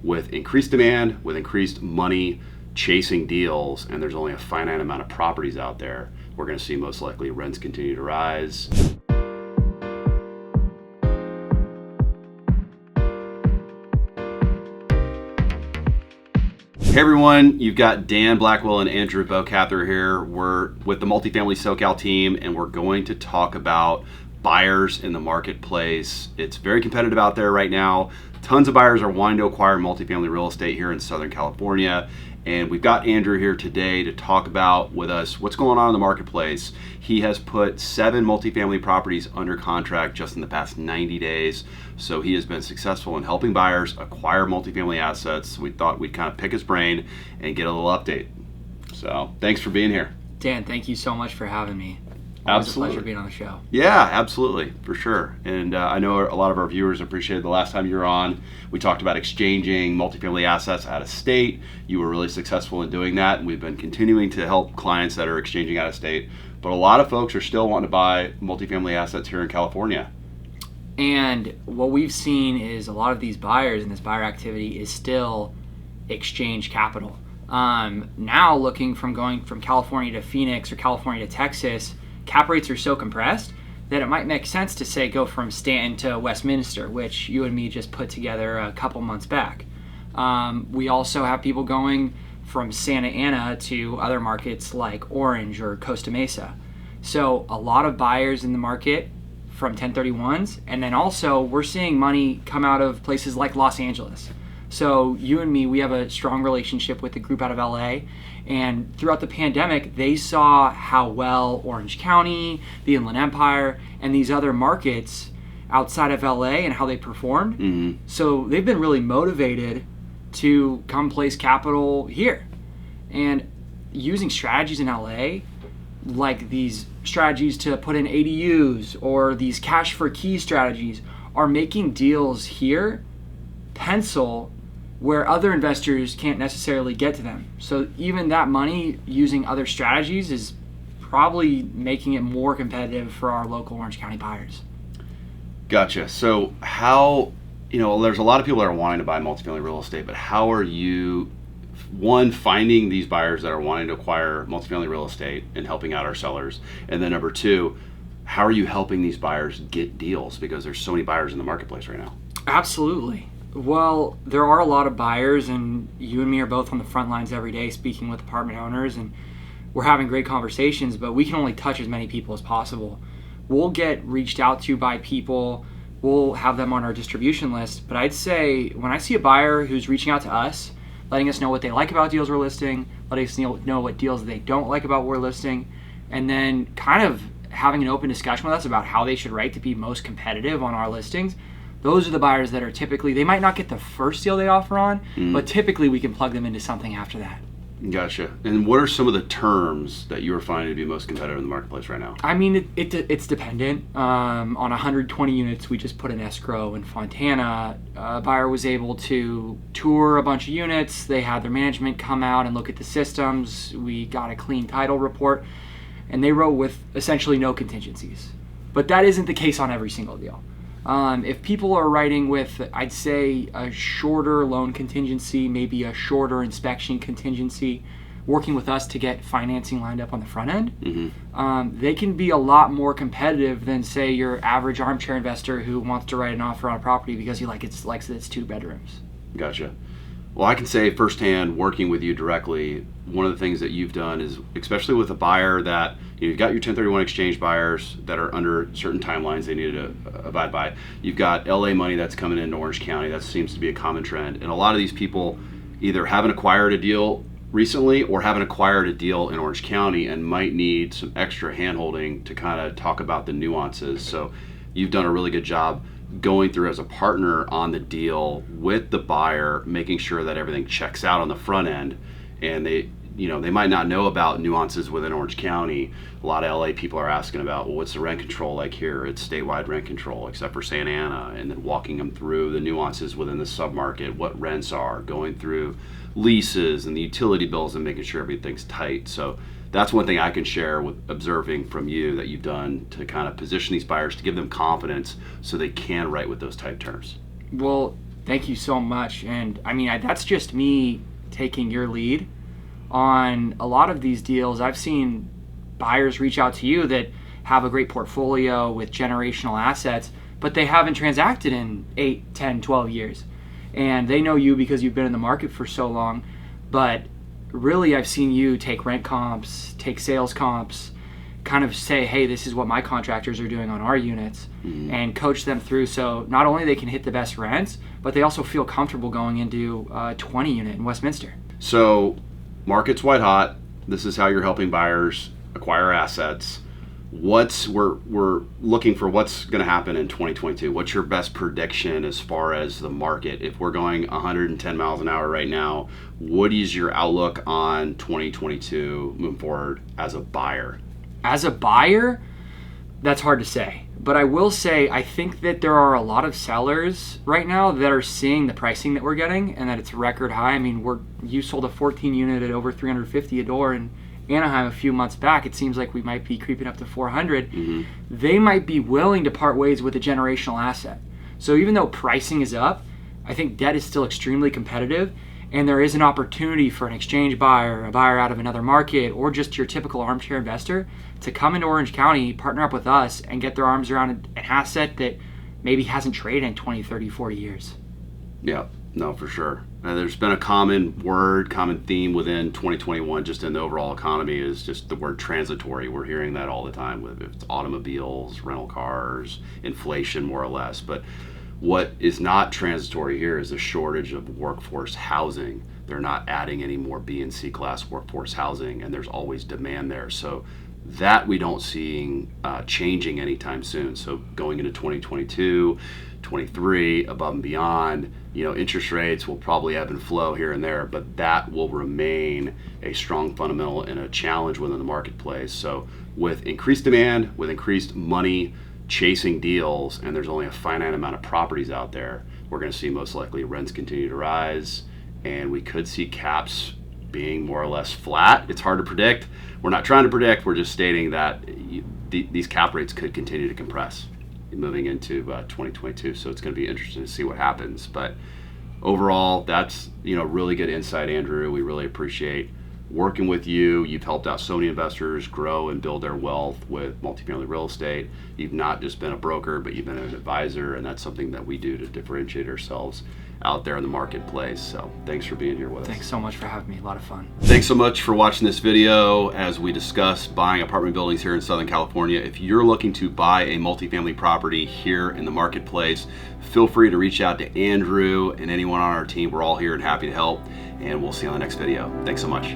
with increased demand, with increased money chasing deals, and there's only a finite amount of properties out there, we're going to see most likely rents continue to rise. Hey everyone, you've got Dan Blackwell and Andrew Boukather here. We're with the Multifamily SoCal team, and we're going to talk about buyers in the marketplace. It's very competitive out there right now. Tons of buyers are wanting to acquire multifamily real estate here in Southern California. And we've got Andrew here today to talk about with us what's going on in the marketplace. He has put 7 multifamily properties under contract just in the past 90 days. So he has been successful in helping buyers acquire multifamily assets. We thought we'd kind of pick his brain and get a little update. So thanks for being here. Dan, thank you so much for having me. Always Absolutely. a pleasure being on the show. Yeah, absolutely, for sure. And I know a lot of our viewers appreciated the last time you were on. We talked about exchanging multifamily assets out of state. You were really successful in doing that, and we've been continuing to help clients that are exchanging out of state. But a lot of folks are still wanting to buy multifamily assets here in California. And what we've seen is a lot of these buyers and this buyer activity is still exchange capital. Now going from California to Phoenix or California to Texas, cap rates are so compressed that it might make sense to say go from Stanton to Westminster, which you and me just put together a couple months back. We also have people going from Santa Ana to other markets like Orange or Costa Mesa. So a lot of buyers in the market from 1031s, and then also we're seeing money come out of places like Los Angeles. So you and me, we have a strong relationship with the group out of LA, and throughout the pandemic, they saw how well Orange County, the Inland Empire, and these other markets outside of LA and how they performed. Mm-hmm. So they've been really motivated to come place capital here. And using strategies in LA, like these strategies to put in ADUs or these cash for key strategies, are making deals here pencil where other investors can't necessarily get to them. So even that money using other strategies is probably making it more competitive for our local Orange County buyers. Gotcha. So how, there's a lot of people that are wanting to buy multifamily real estate, but how are you, one, finding these buyers that are wanting to acquire multifamily real estate and helping out our sellers? And then number 2, how are you helping these buyers get deals? Because there's so many buyers in the marketplace right now. Absolutely. Well, there are a lot of buyers, and you and me are both on the front lines every day speaking with apartment owners, and we're having great conversations, but we can only touch as many people as possible. We'll get reached out to by people, we'll have them on our distribution list, but I'd say when I see a buyer who's reaching out to us, letting us know what they like about deals we're listing, letting us know what deals they don't like about what we're listing, and then kind of having an open discussion with us about how they should write to be most competitive on our listings. Those are the buyers that are typically, they might not get the first deal they offer on, but typically we can plug them into something after that. Gotcha. And what are some of the terms that you are finding to be most competitive in the marketplace right now? I mean, it's dependent. On 120 units, we just put an escrow in Fontana. A buyer was able to tour a bunch of units. They had their management come out and look at the systems. We got a clean title report, and they wrote with essentially no contingencies. But that isn't the case on every single deal. If people are writing with, I'd say, a shorter loan contingency, maybe a shorter inspection contingency, working with us to get financing lined up on the front end, they can be a lot more competitive than, say, your average armchair investor who wants to write an offer on a property because he likes that it's 2 bedrooms. Gotcha. Well, I can say firsthand, working with you directly, one of the things that you've done is, especially with a buyer that, you've got your 1031 exchange buyers that are under certain timelines they need to abide by. You've got LA money that's coming into Orange County. That seems to be a common trend. And a lot of these people either haven't acquired a deal recently or haven't acquired a deal in Orange County and might need some extra handholding to kind of talk about the nuances. So you've done a really good job going through as a partner on the deal with the buyer, making sure that everything checks out on the front end, and they might not know about nuances within Orange County. A lot of LA people are asking about, well, what's the rent control like here? It's statewide rent control, except for Santa Ana, and then walking them through the nuances within the submarket, what rents are, going through leases and the utility bills and making sure everything's tight. So that's one thing I can share with observing from you that you've done to kind of position these buyers to give them confidence so they can write with those type terms. Well, Thank you so much. And I mean, that's just me taking your lead on a lot of these deals. I've seen buyers reach out to you that have a great portfolio with generational assets, but they haven't transacted in 8, 10, 12 years. And they know you because you've been in the market for so long. But really, I've seen you take rent comps, take sales comps, kind of say, hey, this is what my contractors are doing on our units, and coach them through so not only they can hit the best rents, but they also feel comfortable going into a 20 unit in Westminster. So market's white hot. This is how you're helping buyers acquire assets. We're looking for what's going to happen in 2022. What's your best prediction as far as the market? If we're going 110 miles an hour right now, what is your outlook on 2022 moving forward as a buyer? As a buyer, that's hard to say. But I will say, I think that there are a lot of sellers right now that are seeing the pricing that we're getting and that it's record high. I mean, you sold a 14 unit at over $350 a door in Anaheim a few months back. It seems like we might be creeping up to $400. They might be willing to part ways with a generational asset. So even though pricing is up, I think debt is still extremely competitive, and there is an opportunity for an exchange buyer, a buyer out of another market, or just your typical armchair investor to come into Orange County, partner up with us, and get their arms around an asset that maybe hasn't traded in 20, 30, 40 years. Yeah, no, for sure. There's been a common theme within 2021, just in the overall economy, is just the word transitory. We're hearing that all the time with it's automobiles, rental cars, inflation, more or less. But what is not transitory here is a shortage of workforce housing. They're not adding any more B and C class workforce housing, and there's always demand there. So that we don't see changing anytime soon. So going into 2022, 23, above and beyond, interest rates will probably ebb and flow here and there, but that will remain a strong fundamental and a challenge within the marketplace. So with increased demand, with increased money chasing deals, and there's only a finite amount of properties out there, we're going to see most likely rents continue to rise, and we could see caps being more or less flat. It's hard to predict. We're not trying to predict. We're just stating that these cap rates could continue to compress moving into 2022. So it's going to be interesting to see what happens. But overall, that's really good insight, Andrew. We really appreciate working with you. You've helped out so many investors grow and build their wealth with multifamily real estate. You've not just been a broker, but you've been an advisor, and that's something that we do to differentiate ourselves out there in the marketplace. So thanks for being here with us. Thanks so much for having me. A lot of fun. Thanks so much for watching this video as we discuss buying apartment buildings here in Southern California. If you're looking to buy a multifamily property here in the marketplace, feel free to reach out to Andrew and anyone on our team. We're all here and happy to help, and we'll see you on the next video. Thanks so much.